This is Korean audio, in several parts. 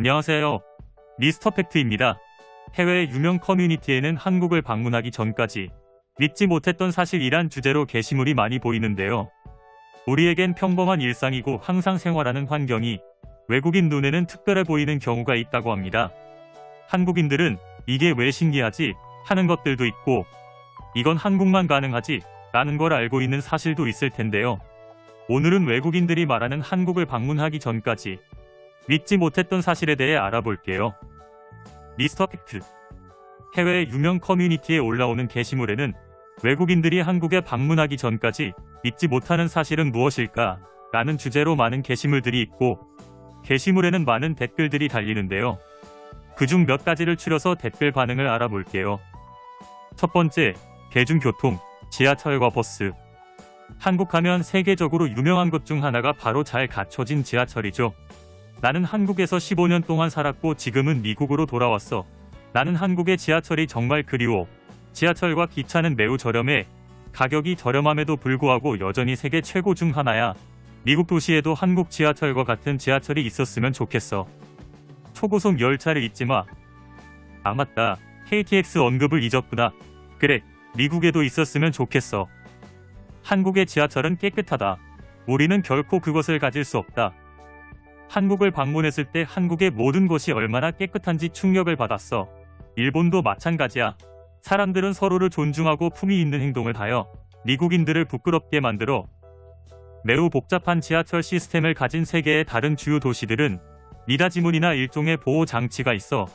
안녕하세요. 미스터 팩트입니다. 해외 유명 커뮤니티에는 한국을 방문하기 전까지 믿지 못했던 사실이란 주제로 게시물이 많이 보이는데요. 우리에겐 평범한 일상이고 항상 생활하는 환경이 외국인 눈에는 특별해 보이는 경우가 있다고 합니다. 한국인들은 이게 왜 신기하지? 하는 것들도 있고 이건 한국만 가능하지? 라는 걸 알고 있는 사실도 있을 텐데요. 오늘은 외국인들이 말하는 한국을 방문하기 전까지 믿지 못했던 사실에 대해 알아볼게요. 미스터 팩트. 해외 유명 커뮤니티에 올라오는 게시물에는 외국인들이 한국에 방문하기 전까지 믿지 못하는 사실은 무엇일까? 라는 주제로 많은 게시물들이 있고 게시물에는 많은 댓글들이 달리는데요. 그중 몇 가지를 추려서 댓글 반응을 알아볼게요. 첫 번째, 대중교통, 지하철과 버스. 한국 하면 세계적으로 유명한 것 중 하나가 바로 잘 갖춰진 지하철이죠. 나는 한국에서 15년 동안 살았고 지금은 미국으로 돌아왔어. 나는 한국의 지하철이 정말 그리워. 지하철과 기차는 매우 저렴해. 가격이 저렴함에도 불구하고 여전히 세계 최고 중 하나야. 미국 도시에도 한국 지하철과 같은 지하철이 있었으면 좋겠어. 초고속 열차를 잊지 마. 아 맞다. KTX 언급을 잊었구나. 그래, 미국에도 있었으면 좋겠어. 한국의 지하철은 깨끗하다. 우리는 결코 그것을 가질 수 없다. 한국을 방문했을 때 한국의 모든 것이 얼마나 깨끗한지 충격을 받았어. 일본도 마찬가지야. 사람들은 서로를 존중하고 품위 있는 행동을 하여 미국인들을 부끄럽게 만들어. 매우 복잡한 지하철 시스템을 가진 세계의 다른 주요 도시들은 미닫이문이나 일종의 보호 장치가 있어.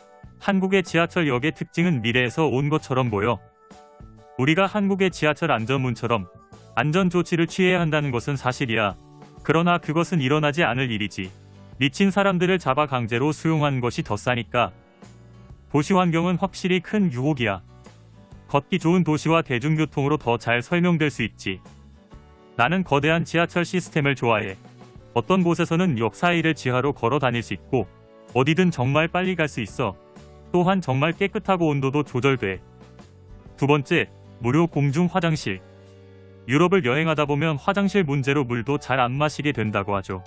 한국의 지하철역의 특징은 미래에서 온 것처럼 보여. 우리가 한국의 지하철 안전문처럼 안전 조치를 취해야 한다는 것은 사실이야. 그러나 그것은 일어나지 않을 일이지. 미친 사람들을 잡아 강제로 수용한 것이 더 싸니까. 도시 환경은 확실히 큰 유혹이야. 걷기 좋은 도시와 대중교통으로 더 잘 설명될 수 있지. 나는 거대한 지하철 시스템을 좋아해. 어떤 곳에서는 역 사이를 지하로 걸어 다닐 수 있고 어디든 정말 빨리 갈 수 있어. 또한 정말 깨끗하고 온도도 조절돼. 두 번째, 무료 공중 화장실. 유럽을 여행하다 보면 화장실 문제로 물도 잘 안 마시게 된다고 하죠.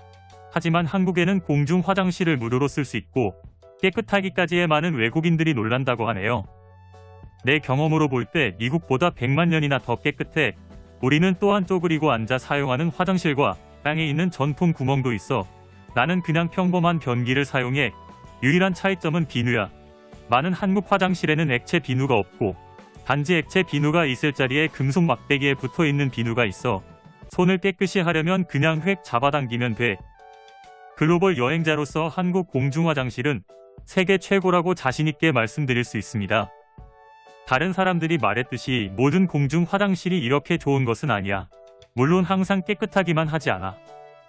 하지만 한국에는 공중 화장실을 무료로 쓸 수 있고 깨끗하기까지에 많은 외국인들이 놀란다고 하네요. 내 경험으로 볼 때 미국보다 100만 년이나 더 깨끗해. 우리는 또한 쪼그리고 앉아 사용하는 화장실과 땅에 있는 전통 구멍도 있어. 나는 그냥 평범한 변기를 사용해. 유일한 차이점은 비누야. 많은 한국 화장실에는 액체 비누가 없고 단지 액체 비누가 있을 자리에 금속 막대기에 붙어있는 비누가 있어. 손을 깨끗이 하려면 그냥 획 잡아당기면 돼. 글로벌 여행자로서 한국 공중화장실은 세계 최고라고 자신있게 말씀드릴 수 있습니다. 다른 사람들이 말했듯이 모든 공중화장실이 이렇게 좋은 것은 아니야. 물론 항상 깨끗하기만 하지 않아.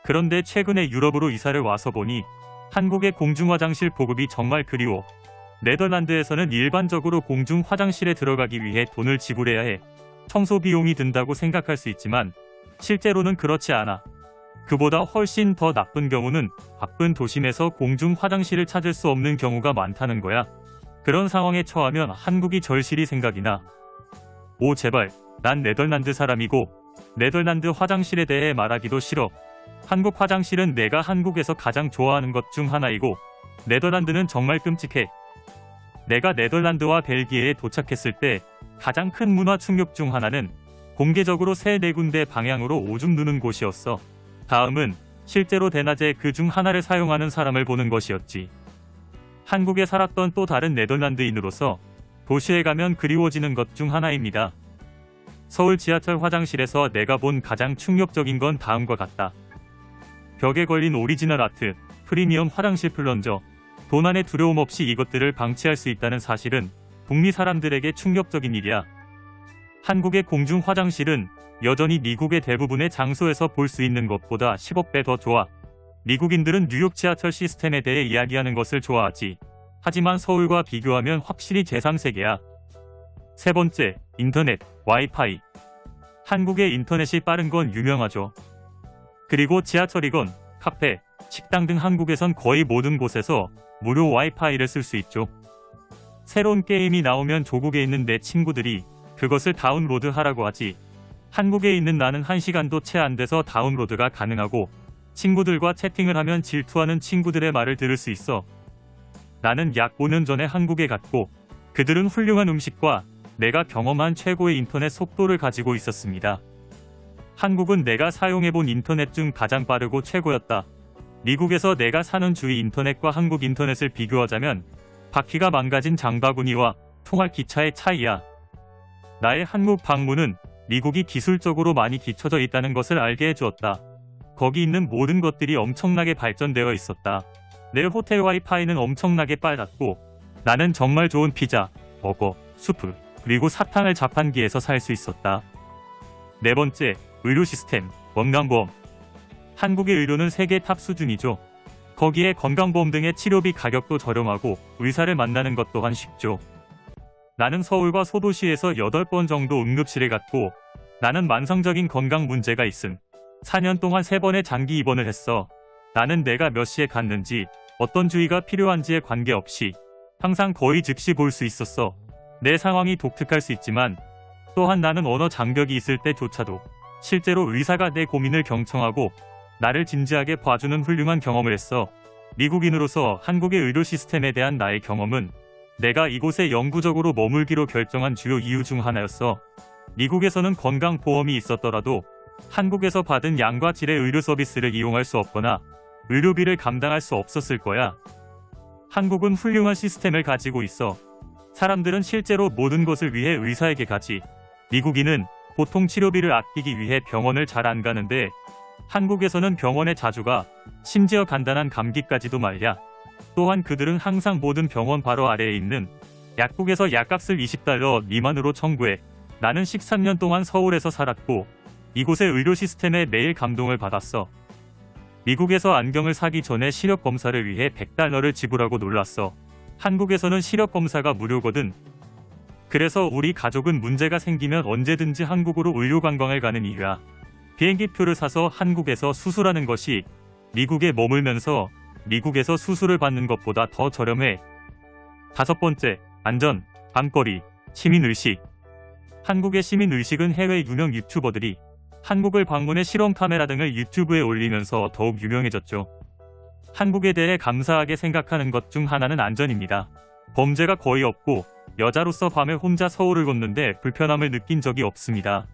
그런데 최근에 유럽으로 이사를 와서 보니 한국의 공중화장실 보급이 정말 그리워. 네덜란드에서는 일반적으로 공중화장실에 들어가기 위해 돈을 지불해야 해. 청소 비용이 든다고 생각할 수 있지만 실제로는 그렇지 않아. 그보다 훨씬 더 나쁜 경우는 바쁜 도심에서 공중 화장실을 찾을 수 없는 경우가 많다는 거야. 그런 상황에 처하면 한국이 절실히 생각이 나. 오 제발, 난 네덜란드 사람이고 네덜란드 화장실에 대해 말하기도 싫어. 한국 화장실은 내가 한국에서 가장 좋아하는 것 중 하나이고 네덜란드는 정말 끔찍해. 내가 네덜란드와 벨기에에 도착했을 때 가장 큰 문화 충격 중 하나는 공개적으로 새 4군데 방향으로 오줌 누는 곳이었어. 다음은 실제로 대낮에 그 중 하나를 사용하는 사람을 보는 것이었지. 한국에 살았던 또 다른 네덜란드인으로서 도시에 가면 그리워지는 것 중 하나입니다. 서울 지하철 화장실에서 내가 본 가장 충격적인 건 다음과 같다. 벽에 걸린 오리지널 아트, 프리미엄 화장실 플런저. 돈 안에 두려움 없이 이것들을 방치할 수 있다는 사실은 북미 사람들에게 충격적인 일이야. 한국의 공중 화장실은 여전히 미국의 대부분의 장소에서 볼 수 있는 것보다 10억 배 더 좋아. 미국인들은 뉴욕 지하철 시스템에 대해 이야기하는 것을 좋아하지. 하지만 서울과 비교하면 확실히 제3세계야. 세 번째, 인터넷, 와이파이. 한국의 인터넷이 빠른 건 유명하죠. 그리고 지하철이건 카페, 식당 등 한국에선 거의 모든 곳에서 무료 와이파이를 쓸 수 있죠. 새로운 게임이 나오면 조국에 있는 내 친구들이 그것을 다운로드 하라고 하지. 한국에 있는 나는 1시간도 채 안 돼서 다운로드가 가능하고 친구들과 채팅을 하면 질투하는 친구들의 말을 들을 수 있어. 나는 약 5년 전에 한국에 갔고 그들은 훌륭한 음식과 내가 경험한 최고의 인터넷 속도를 가지고 있었습니다. 한국은 내가 사용해본 인터넷 중 가장 빠르고 최고였다. 미국에서 내가 사는 주의 인터넷과 한국 인터넷을 비교하자면 바퀴가 망가진 장바구니와 통할 기차의 차이야. 나의 한국 방문은 미국이 기술적으로 많이 뒤처져 있다는 것을 알게 해주었다. 거기 있는 모든 것들이 엄청나게 발전되어 있었다. 내 호텔 와이파이는 엄청나게 빨랐고 나는 정말 좋은 피자, 버거, 수프, 그리고 사탕을 자판기에서 살 수 있었다. 네 번째, 의료 시스템, 건강보험. 한국의 의료는 세계 탑 수준이죠. 거기에 건강보험 등의 치료비 가격도 저렴하고 의사를 만나는 것 또한 쉽죠. 나는 서울과 소도시에서 8번 정도 응급실에 갔고 나는 만성적인 건강 문제가 있음 4년 동안 3번의 장기 입원을 했어. 나는 내가 몇 시에 갔는지 어떤 주의가 필요한지에 관계없이 항상 거의 즉시 볼 수 있었어. 내 상황이 독특할 수 있지만 또한 나는 언어 장벽이 있을 때조차도 실제로 의사가 내 고민을 경청하고 나를 진지하게 봐주는 훌륭한 경험을 했어. 미국인으로서 한국의 의료 시스템에 대한 나의 경험은 내가 이곳에 영구적으로 머물기로 결정한 주요 이유 중 하나였어. 미국에서는 건강보험이 있었더라도 한국에서 받은 양과 질의 의료 서비스를 이용할 수 없거나 의료비를 감당할 수 없었을 거야. 한국은 훌륭한 시스템을 가지고 있어. 사람들은 실제로 모든 것을 위해 의사에게 가지. 미국인은 보통 치료비를 아끼기 위해 병원을 잘 안 가는데 한국에서는 병원에 자주 가. 심지어 간단한 감기까지도 말야. 또한 그들은 항상 모든 병원 바로 아래에 있는 약국에서 약값을 $20 미만으로 청구해. 나는 13년 동안 서울에서 살았고 이곳의 의료 시스템에 매일 감동을 받았어. 미국에서 안경을 사기 전에 시력 검사를 위해 $100를 지불하고 놀랐어. 한국에서는 시력 검사가 무료거든. 그래서 우리 가족은 문제가 생기면 언제든지 한국으로 의료 관광을 가는 이유야. 비행기표를 사서 한국에서 수술하는 것이 미국에 머물면서 미국에서 수술을 받는 것보다 더 저렴해. 5번째, 안전, 밤거리, 시민의식. 한국의 시민의식은 해외 유명 유튜버들이 한국을 방문해 실험 카메라 등을 유튜브에 올리면서 더욱 유명해졌죠. 한국에 대해 감사하게 생각하는 것 중 하나는 안전입니다. 범죄가 거의 없고 여자로서 밤에 혼자 서울을 걷는데 불편함을 느낀 적이 없습니다.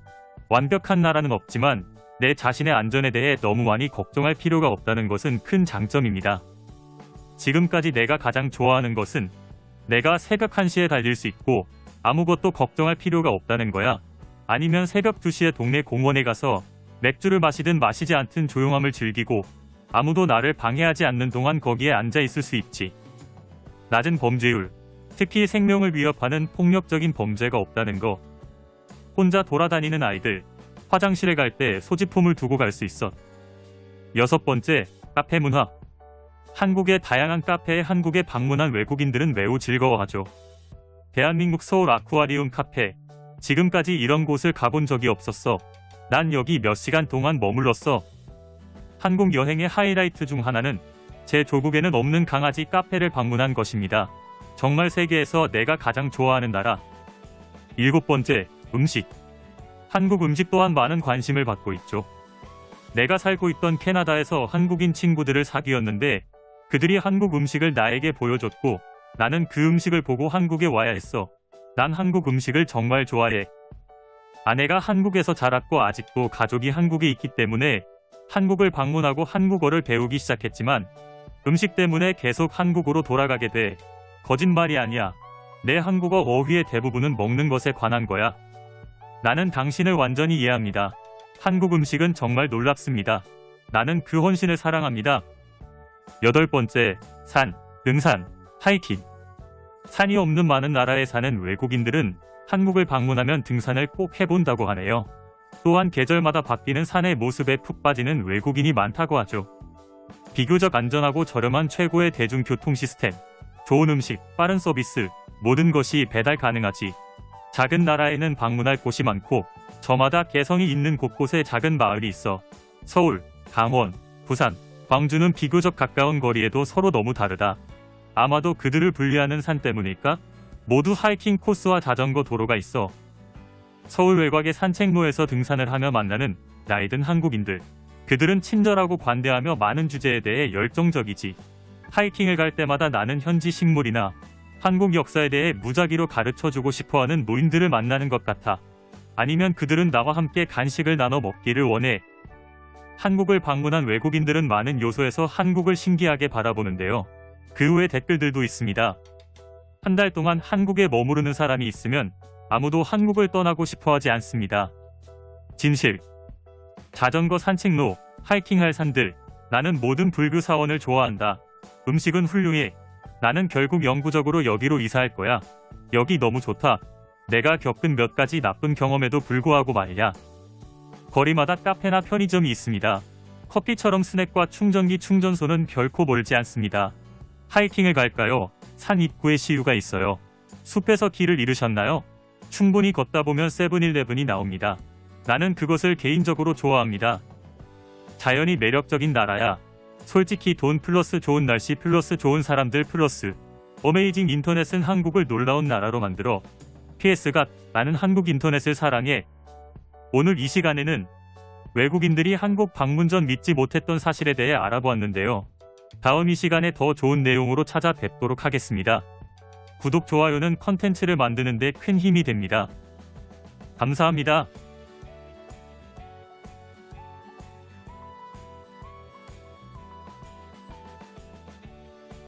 완벽한 나라는 없지만 내 자신의 안전에 대해 너무 많이 걱정할 필요가 없다는 것은 큰 장점입니다. 지금까지 내가 가장 좋아하는 것은 내가 새벽 1시에 달릴 수 있고 아무것도 걱정할 필요가 없다는 거야. 아니면 새벽 2시에 동네 공원에 가서 맥주를 마시든 마시지 않든 조용함을 즐기고 아무도 나를 방해하지 않는 동안 거기에 앉아 있을 수 있지. 낮은 범죄율, 특히 생명을 위협하는 폭력적인 범죄가 없다는 거. 혼자 돌아다니는 아이들, 화장실에 갈 때 소지품을 두고 갈 수 있어. 6번째, 카페 문화. 한국의 다양한 카페에 한국에 방문한 외국인들은 매우 즐거워하죠. 대한민국 서울 아쿠아리움 카페. 지금까지 이런 곳을 가본 적이 없었어. 난 여기 몇 시간 동안 머물렀어. 한국 여행의 하이라이트 중 하나는 제 조국에는 없는 강아지 카페를 방문한 것입니다. 정말 세계에서 내가 가장 좋아하는 나라. 7번째, 음식. 한국 음식 또한 많은 관심을 받고 있죠. 내가 살고 있던 캐나다에서 한국인 친구들을 사귀었는데 그들이 한국 음식을 나에게 보여줬고 나는 그 음식을 보고 한국에 와야 했어. 난 한국 음식을 정말 좋아해. 아내가 한국에서 자랐고 아직도 가족이 한국에 있기 때문에 한국을 방문하고 한국어를 배우기 시작했지만 음식 때문에 계속 한국으로 돌아가게 돼. 거짓말이 아니야. 내 한국어 어휘의 대부분은 먹는 것에 관한 거야. 나는 당신을 완전히 이해합니다. 한국 음식은 정말 놀랍습니다. 나는 그 헌신을 사랑합니다. 8번째, 산, 등산, 하이킹. 산이 없는 많은 나라에 사는 외국인들은 한국을 방문하면 등산을 꼭 해본다고 하네요. 또한 계절마다 바뀌는 산의 모습에 푹 빠지는 외국인이 많다고 하죠. 비교적 안전하고 저렴한 최고의 대중교통 시스템, 좋은 음식, 빠른 서비스, 모든 것이 배달 가능하지. 작은 나라에는 방문할 곳이 많고 저마다 개성이 있는 곳곳에 작은 마을이 있어. 서울, 강원, 부산, 광주는 비교적 가까운 거리에도 서로 너무 다르다. 아마도 그들을 분리하는 산 때문일까? 모두 하이킹 코스와 자전거 도로가 있어. 서울 외곽의 산책로에서 등산을 하며 만나는 나이 든 한국인들. 그들은 친절하고 관대하며 많은 주제에 대해 열정적이지. 하이킹을 갈 때마다 나는 현지 식물이나 한국 역사에 대해 무작위로 가르쳐주고 싶어하는 노인들을 만나는 것 같아. 아니면 그들은 나와 함께 간식을 나눠 먹기를 원해. 한국을 방문한 외국인들은 많은 요소에서 한국을 신기하게 바라보는데요. 그 외 댓글들도 있습니다. 한 달 동안 한국에 머무르는 사람이 있으면 아무도 한국을 떠나고 싶어하지 않습니다. 진실. 자전거 산책로, 하이킹할 산들. 나는 모든 불교 사원을 좋아한다. 음식은 훌륭해. 나는 결국 영구적으로 여기로 이사할 거야. 여기 너무 좋다. 내가 겪은 몇 가지 나쁜 경험에도 불구하고 말이야. 거리마다 카페나 편의점이 있습니다. 커피처럼 스낵과 충전기 충전소는 결코 멀지 않습니다. 하이킹을 갈까요? 산 입구에 CU가 있어요. 숲에서 길을 잃으셨나요? 충분히 걷다 보면 세븐일레븐이 나옵니다. 나는 그것을 개인적으로 좋아합니다. 자연이 매력적인 나라야. 솔직히 돈 플러스 좋은 날씨 플러스 좋은 사람들 플러스 어메이징 인터넷은 한국을 놀라운 나라로 만들어. PS가 나는 한국 인터넷을 사랑해. 오늘 이 시간에는 외국인들이 한국 방문 전 믿지 못했던 사실에 대해 알아보았는데요. 다음 이 시간에 더 좋은 내용으로 찾아뵙도록 하겠습니다. 구독, 좋아요는 컨텐츠를 만드는 데 큰 힘이 됩니다. 감사합니다.